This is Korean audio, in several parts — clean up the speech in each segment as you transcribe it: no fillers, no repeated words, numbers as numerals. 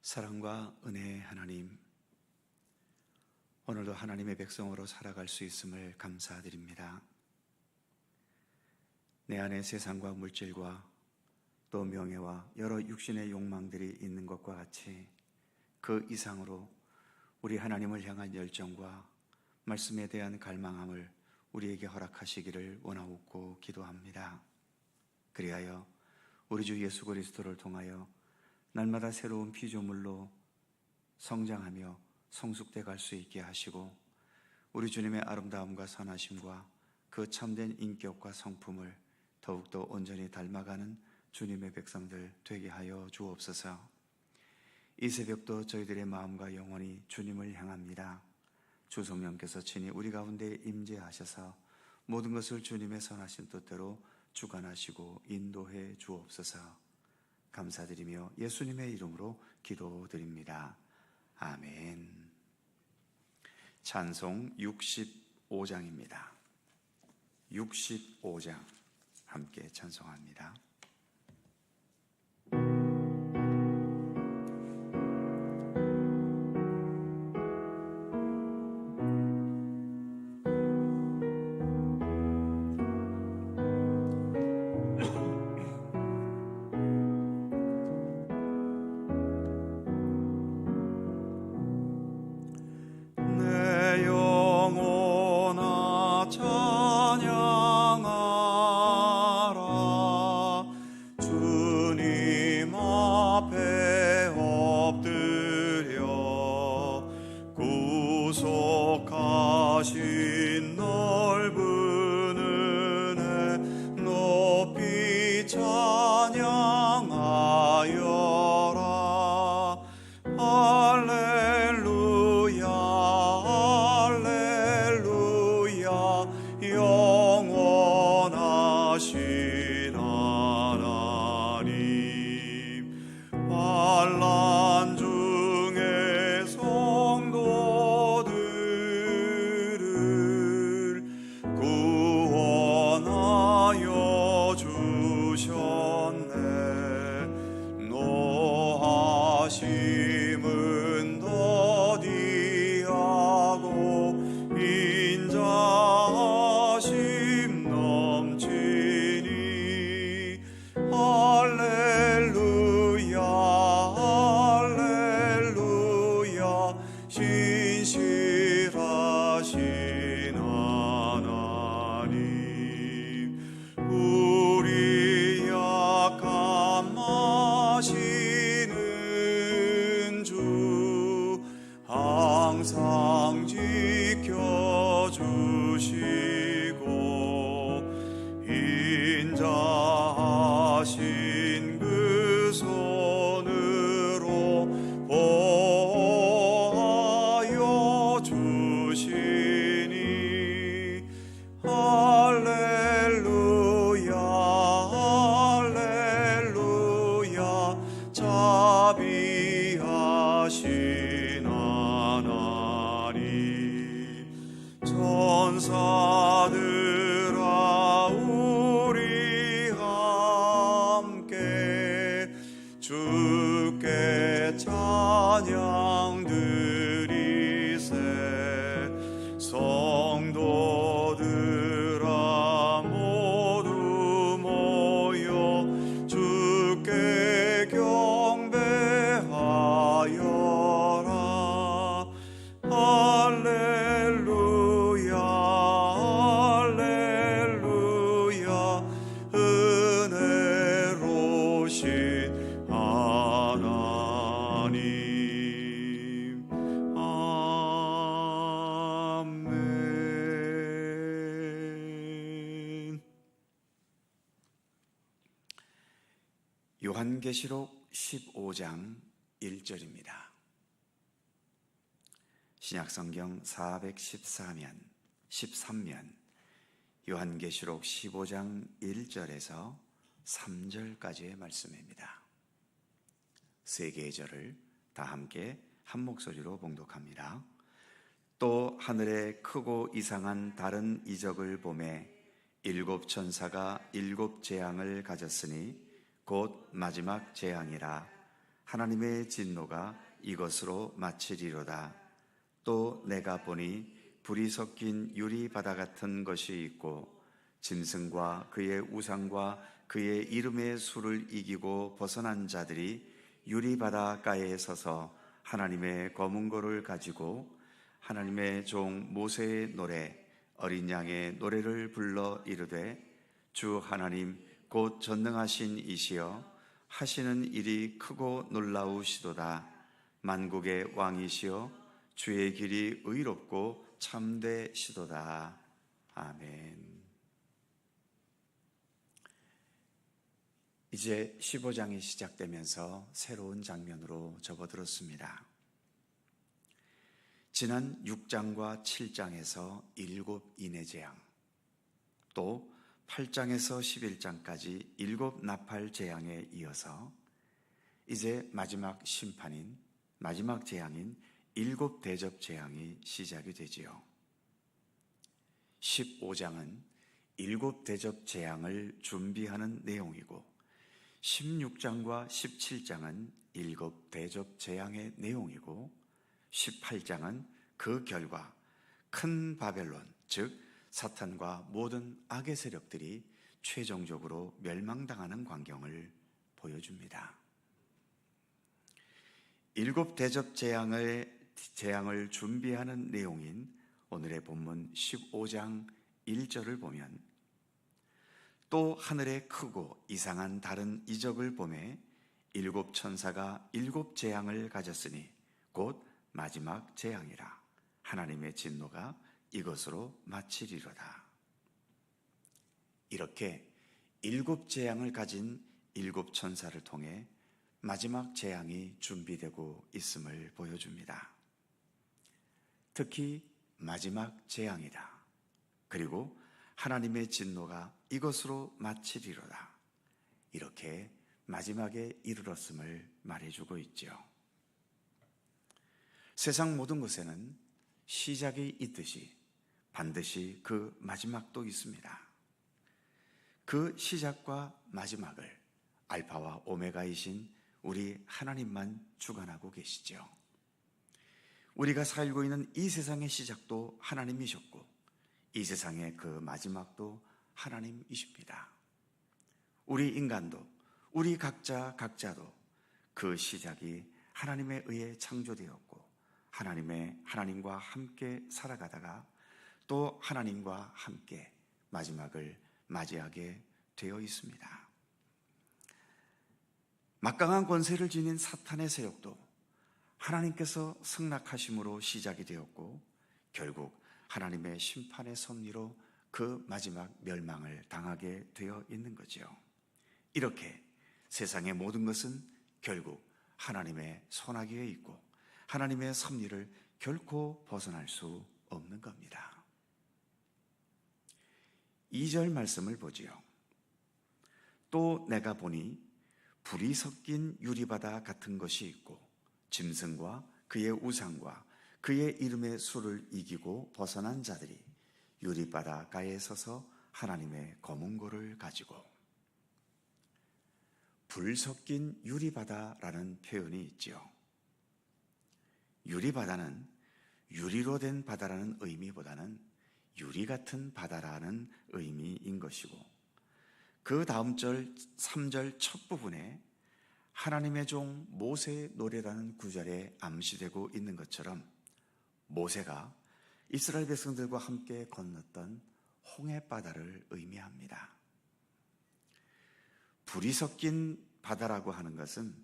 사랑과 은혜의 하나님, 오늘도 하나님의 백성으로 살아갈 수 있음을 감사드립니다. 내 안에 세상과 물질과 또 명예와 여러 육신의 욕망들이 있는 것과 같이 그 이상으로 우리 하나님을 향한 열정과 말씀에 대한 갈망함을 우리에게 허락하시기를 원하옵고 기도합니다. 그리하여 우리 주 예수 그리스도를 통하여 날마다 새로운 피조물로 성장하며 성숙돼 갈 수 있게 하시고, 우리 주님의 아름다움과 선하심과 그 참된 인격과 성품을 더욱더 온전히 닮아가는 주님의 백성들 되게 하여 주옵소서. 이 새벽도 저희들의 마음과 영혼이 주님을 향합니다. 주 성령께서 친히 우리 가운데 임재하셔서 모든 것을 주님의 선하신 뜻대로 주관하시고 인도해 주옵소서. 감사드리며 예수님의 이름으로 기도드립니다. 아멘. 찬송 65장입니다. 65장 함께 찬송합니다. 구속하신 넓은 은혜 높이 찬양하여라. 할렐루야 할렐루야 영원하신 하나님. 환난 중에 성도들을 구원하여 주셨네. 노하심은 더디하고 인자하심 넘치니. 할렐루야 할렐루야 신실하신 하나님. 우리 약함 아시는 주 항상 지켜주시고 인자하신 그 손으로 보호하여 주시니. 할렐루야 할렐루야 자비하신 하나님. 천사들아 우리 함께 주께 찬양 드리세. 성도들아 모두 모여 주께 경배하여라. 할렐루야 할렐루야 은혜로우신 하나님. 아멘. 요한계시록 15장 1절입니다. 신약성경 413면 요한계시록 15장 1절에서 3절까지의 말씀입니다. 세 개의 절을 다 함께 한 목소리로 봉독합니다. 또 하늘에 크고 이상한 다른 이적을 보매 일곱 천사가 일곱 재앙을 가졌으니 곧 마지막 재앙이라. 하나님의 진노가 이것으로 마치리로다. 또 내가 보니 불이 섞인 유리바다 같은 것이 있고 짐승과 그의 우상과 그의 이름의 수를 이기고 벗어난 자들이 유리바다가에 서서 하나님의 검은 고를 가지고 하나님의 종 모세의 노래 어린 양의 노래를 불러 이르되 주 하나님 곧 전능하신 이시여 하시는 일이 크고 놀라우시도다. 만국의 왕이시여 주의 길이 의롭고 참되시도다. 아멘. 이제 15장이 시작되면서 새로운 장면으로 접어들었습니다. 지난 6장과 7장에서 7 인의 재앙, 또 8장에서 11장까지 7 나팔 재앙에 이어서 이제 마지막 심판인, 마지막 재앙인 7 대접 재앙이 시작이 되지요. 15장은 7 대접 재앙을 준비하는 내용이고 16장과 17장은 7 대접 재앙의 내용이고 18장은 그 결과 큰 바벨론, 즉 사탄과 모든 악의 세력들이 최종적으로 멸망당하는 광경을 보여줍니다. 7 대접 재앙을 준비하는 내용인 오늘의 본문 15장 1절을 보면 또 하늘에 크고 이상한 다른 이적을 보매 7 천사가 7 재앙을 가졌으니 곧 마지막 재앙이라. 하나님의 진노가 이것으로 마치리로다. 이렇게 7 재앙을 가진 7 천사를 통해 마지막 재앙이 준비되고 있음을 보여줍니다. 특히 마지막 재앙이다. 그리고 하나님의 진노가 이것으로 마치리로다. 이렇게 마지막에 이르렀음을 말해주고 있죠. 세상 모든 것에는 시작이 있듯이 반드시 그 마지막도 있습니다. 그 시작과 마지막을 알파와 오메가이신 우리 하나님만 주관하고 계시죠. 우리가 살고 있는 이 세상의 시작도 하나님이셨고 이 세상의 그 마지막도 하나님이십니다. 우리 인간도 우리 각자도 그 시작이 하나님에 의해 창조되었고 하나님과 함께 살아가다가 또 하나님과 함께 마지막을 맞이하게 되어 있습니다. 막강한 권세를 지닌 사탄의 세력도 하나님께서 승낙하심으로 시작이 되었고 결국 하나님의 심판의 섭리로 그 마지막 멸망을 당하게 되어 있는 거죠. 이렇게 세상의 모든 것은 결국 하나님의 손아귀에 있고 하나님의 섭리를 결코 벗어날 수 없는 겁니다. 2절 말씀을 보지요. 또 내가 보니 불이 섞인 유리바다 같은 것이 있고 짐승과 그의 우상과 그의 이름의 수를 이기고 벗어난 자들이 유리바다가에 서서 하나님의 검은 고를 가지고. 불 섞인 유리바다라는 표현이 있죠. 유리바다는 유리로 된 바다라는 의미보다는 유리 같은 바다라는 의미인 것이고 그 다음 절 3절 첫 부분에 하나님의 종 모세의 노래라는 구절에 암시되고 있는 것처럼 모세가 이스라엘 백성들과 함께 건넜던 홍해바다를 의미합니다. 불이 섞인 바다라고 하는 것은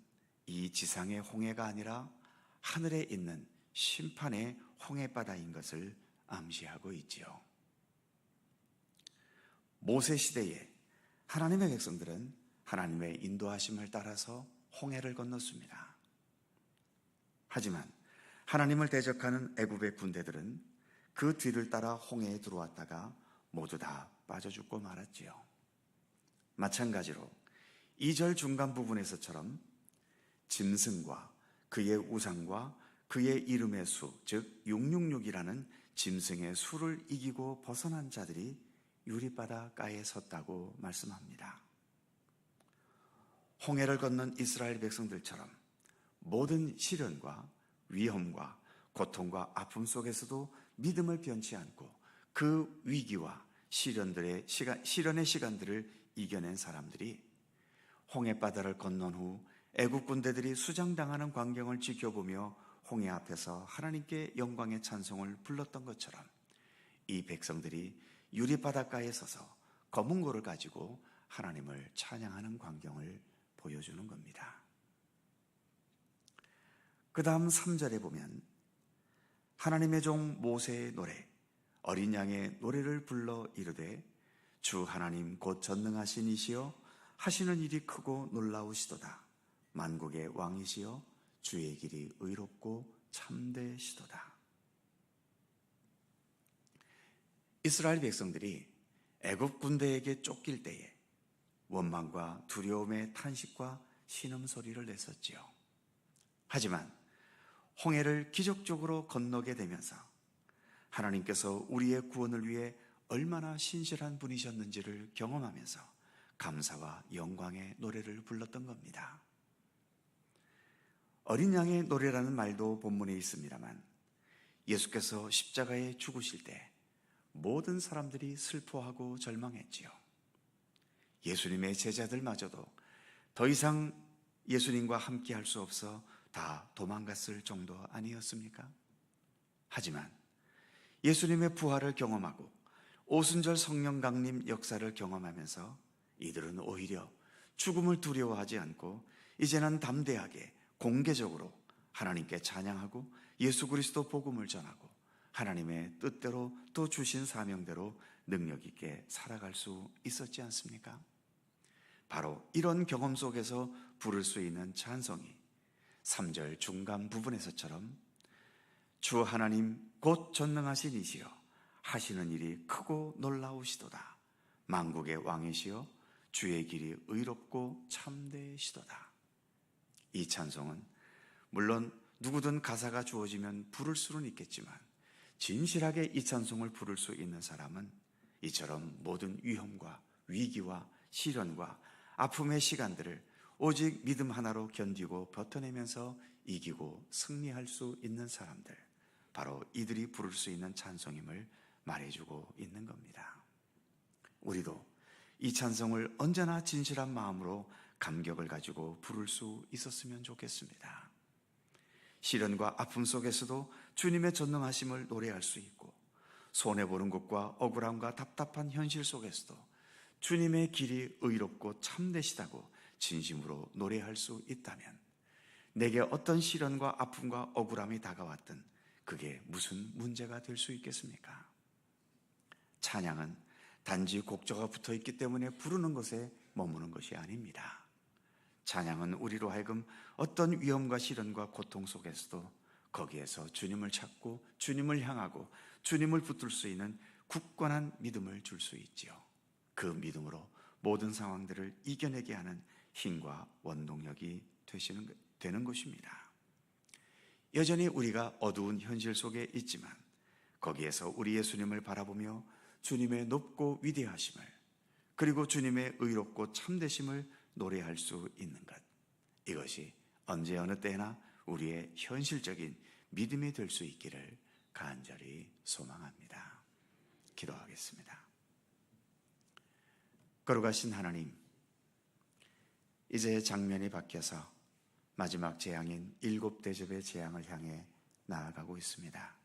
이 지상의 홍해가 아니라 하늘에 있는 심판의 홍해바다인 것을 암시하고 있지요. 모세 시대에 하나님의 백성들은 하나님의 인도하심을 따라서 홍해를 건넜습니다. 하지만 하나님을 대적하는 애굽의 군대들은 그 뒤를 따라 홍해에 들어왔다가 모두 다 빠져 죽고 말았지요. 마찬가지로 2절 중간 부분에서처럼 짐승과 그의 우상과 그의 이름의 수, 즉 666이라는 짐승의 수를 이기고 벗어난 자들이 유리바다가에 섰다고 말씀합니다. 홍해를 건넌 이스라엘 백성들처럼 모든 시련과 위험과 고통과 아픔 속에서도 믿음을 변치 않고 그 위기와 시련의 시간들을 이겨낸 사람들이 홍해바다를 건넌 후 애국 군대들이 수장당하는 광경을 지켜보며 홍해 앞에서 하나님께 영광의 찬송을 불렀던 것처럼 이 백성들이 유리바닷가에 서서 검은 고를 가지고 하나님을 찬양하는 광경을 보여주는 겁니다. 그 다음 3절에 보면 하나님의 종 모세의 노래, 어린 양의 노래를 불러 이르되 주 하나님 곧 전능하신 이시여 하시는 일이 크고 놀라우시도다. 만국의 왕이시여 주의 길이 의롭고 참되시도다. 이스라엘 백성들이 애굽 군대에게 쫓길 때에 원망과 두려움의 탄식과 신음소리를 냈었지요. 하지만 홍해를 기적적으로 건너게 되면서 하나님께서 우리의 구원을 위해 얼마나 신실한 분이셨는지를 경험하면서 감사와 영광의 노래를 불렀던 겁니다. 어린 양의 노래라는 말도 본문에 있습니다만 예수께서 십자가에 죽으실 때 모든 사람들이 슬퍼하고 절망했지요. 예수님의 제자들마저도 더 이상 예수님과 함께 할 수 없어 다 도망갔을 정도 아니었습니까? 하지만 예수님의 부활을 경험하고 오순절 성령 강림 역사를 경험하면서 이들은 오히려 죽음을 두려워하지 않고 이제는 담대하게 공개적으로 하나님께 찬양하고 예수 그리스도 복음을 전하고 하나님의 뜻대로 또 주신 사명대로 능력 있게 살아갈 수 있었지 않습니까? 바로 이런 경험 속에서 부를 수 있는 찬송이 3절 중간 부분에서처럼 주 하나님 곧 전능하신 이시여 하시는 일이 크고 놀라우시도다. 만국의 왕이시여 주의 길이 의롭고 참되시도다. 이 찬송은 물론 누구든 가사가 주어지면 부를 수는 있겠지만 진실하게 이 찬송을 부를 수 있는 사람은 이처럼 모든 위험과 위기와 시련과 아픔의 시간들을 오직 믿음 하나로 견디고 버텨내면서 이기고 승리할 수 있는 사람들, 바로 이들이 부를 수 있는 찬송임을 말해주고 있는 겁니다. 우리도 이 찬송을 언제나 진실한 마음으로 감격을 가지고 부를 수 있었으면 좋겠습니다. 시련과 아픔 속에서도 주님의 전능하심을 노래할 수 있고, 손해보는 것과 억울함과 답답한 현실 속에서도 주님의 길이 의롭고 참되시다고 진심으로 노래할 수 있다면 내게 어떤 시련과 아픔과 억울함이 다가왔든 그게 무슨 문제가 될 수 있겠습니까? 찬양은 단지 곡조가 붙어 있기 때문에 부르는 것에 머무는 것이 아닙니다. 찬양은 우리로 하여금 어떤 위험과 시련과 고통 속에서도 거기에서 주님을 찾고 주님을 향하고 주님을 붙들 수 있는 굳건한 믿음을 줄 수 있지요. 그 믿음으로 모든 상황들을 이겨내게 하는 힘과 원동력이 되는 것입니다. 여전히 우리가 어두운 현실 속에 있지만 거기에서 우리 예수님을 바라보며 주님의 높고 위대하심을, 그리고 주님의 의롭고 참되심을 노래할 수 있는 것, 이것이 언제 어느 때나 우리의 현실적인 믿음이 될 수 있기를 간절히 소망합니다. 기도하겠습니다. 거룩하신 하나님, 이제 장면이 바뀌어서 마지막 재앙인 7대접의 재앙을 향해 나아가고 있습니다.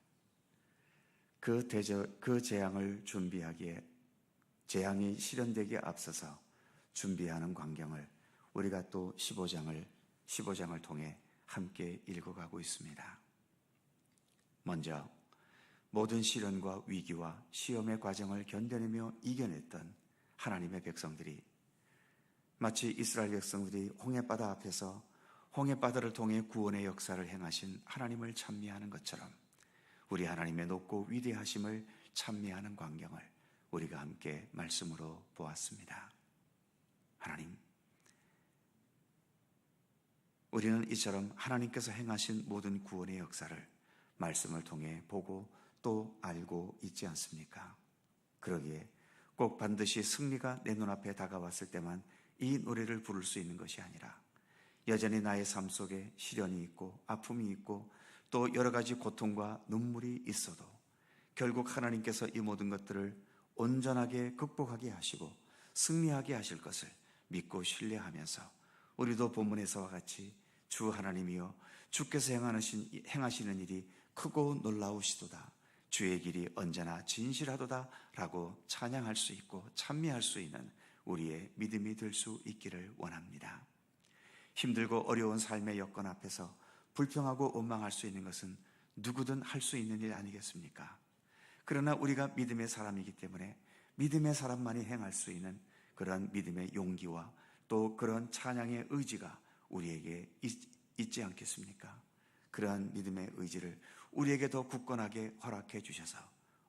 그 재앙을 준비하기에, 재앙이 실현되기에 앞서서 준비하는 광경을 우리가 또 15장을 통해 함께 읽어가고 있습니다. 먼저 모든 시련과 위기와 시험의 과정을 견뎌내며 이겨냈던 하나님의 백성들이 마치 이스라엘 백성들이 홍해바다 앞에서 홍해바다를 통해 구원의 역사를 행하신 하나님을 찬미하는 것처럼 우리 하나님의 높고 위대하심을 찬미하는 광경을 우리가 함께 말씀으로 보았습니다. 하나님, 우리는 이처럼 하나님께서 행하신 모든 구원의 역사를 말씀을 통해 보고 또 알고 있지 않습니까? 그러기에 꼭 반드시 승리가 내 눈앞에 다가왔을 때만 이 노래를 부를 수 있는 것이 아니라 여전히 나의 삶 속에 시련이 있고 아픔이 있고 또 여러 가지 고통과 눈물이 있어도 결국 하나님께서 이 모든 것들을 온전하게 극복하게 하시고 승리하게 하실 것을 믿고 신뢰하면서 우리도 본문에서와 같이 주 하나님이여 주께서 행하시는 일이 크고 놀라우시도다. 주의 길이 언제나 진실하도다 라고 찬양할 수 있고 찬미할 수 있는 우리의 믿음이 될 수 있기를 원합니다. 힘들고 어려운 삶의 여건 앞에서 불평하고 원망할 수 있는 것은 누구든 할 수 있는 일 아니겠습니까? 그러나 우리가 믿음의 사람이기 때문에 믿음의 사람만이 행할 수 있는 그런 믿음의 용기와 또 그런 찬양의 의지가 우리에게 있지 않겠습니까? 그러한 믿음의 의지를 우리에게 더 굳건하게 허락해 주셔서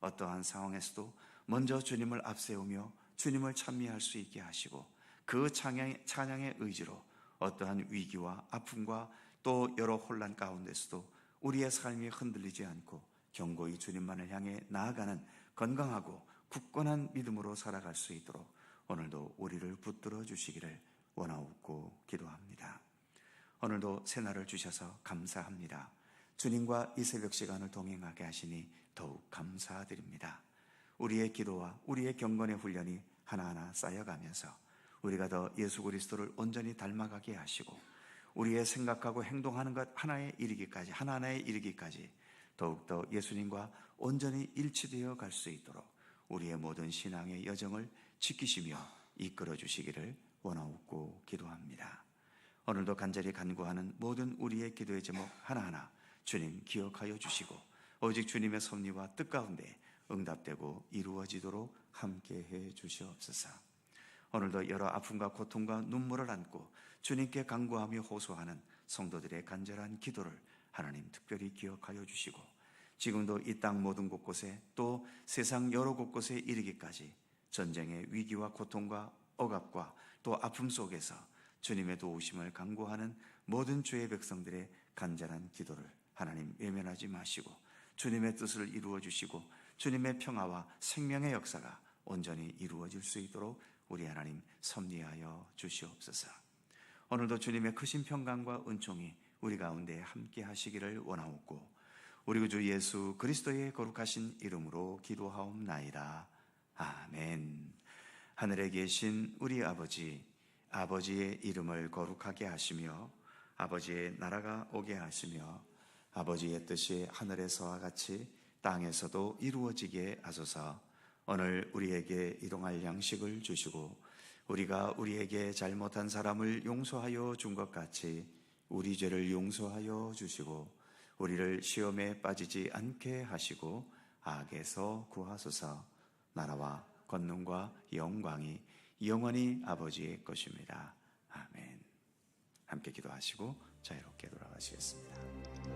어떠한 상황에서도 먼저 주님을 앞세우며 주님을 찬미할 수 있게 하시고 그 찬양의 의지로 어떠한 위기와 아픔과 또 여러 혼란 가운데서도 우리의 삶이 흔들리지 않고 견고히 주님만을 향해 나아가는 건강하고 굳건한 믿음으로 살아갈 수 있도록 오늘도 우리를 붙들어 주시기를 원하옵고 기도합니다. 오늘도 새날을 주셔서 감사합니다. 주님과 이 새벽 시간을 동행하게 하시니 더욱 감사드립니다. 우리의 기도와 우리의 경건의 훈련이 하나하나 쌓여가면서 우리가 더 예수 그리스도를 온전히 닮아가게 하시고 우리의 생각하고 행동하는 것 하나하나에 이르기까지 더욱더 예수님과 온전히 일치되어 갈 수 있도록 우리의 모든 신앙의 여정을 지키시며 이끌어 주시기를 원하옵고 기도합니다. 오늘도 간절히 간구하는 모든 우리의 기도의 제목 하나하나 주님 기억하여 주시고 오직 주님의 섭리와 뜻 가운데 응답되고 이루어지도록 함께해 주시옵소서. 오늘도 여러 아픔과 고통과 눈물을 안고 주님께 간구하며 호소하는 성도들의 간절한 기도를 하나님 특별히 기억하여 주시고 지금도 이 땅 모든 곳곳에 또 세상 여러 곳곳에 이르기까지 전쟁의 위기와 고통과 억압과 또 아픔 속에서 주님의 도우심을 간구하는 모든 주의 백성들의 간절한 기도를 하나님 외면하지 마시고 주님의 뜻을 이루어 주시고 주님의 평화와 생명의 역사가 온전히 이루어질 수 있도록 우리 하나님 섭리하여 주시옵소서. 오늘도 주님의 크신 평강과 은총이 우리 가운데 함께 하시기를 원하옵고 우리 주 예수 그리스도의 거룩하신 이름으로 기도하옵나이다. 아멘. 하늘에 계신 우리 아버지, 아버지의 이름을 거룩하게 하시며 아버지의 나라가 오게 하시며 아버지의 뜻이 하늘에서와 같이 땅에서도 이루어지게 하소서. 오늘 우리에게 일용할 양식을 주시고 우리가 우리에게 잘못한 사람을 용서하여 준 것 같이 우리 죄를 용서하여 주시고 우리를 시험에 빠지지 않게 하시고 악에서 구하소서. 나라와 권능과 영광이 영원히 아버지의 것입니다. 아멘. 함께 기도하시고 자유롭게 돌아가시겠습니다.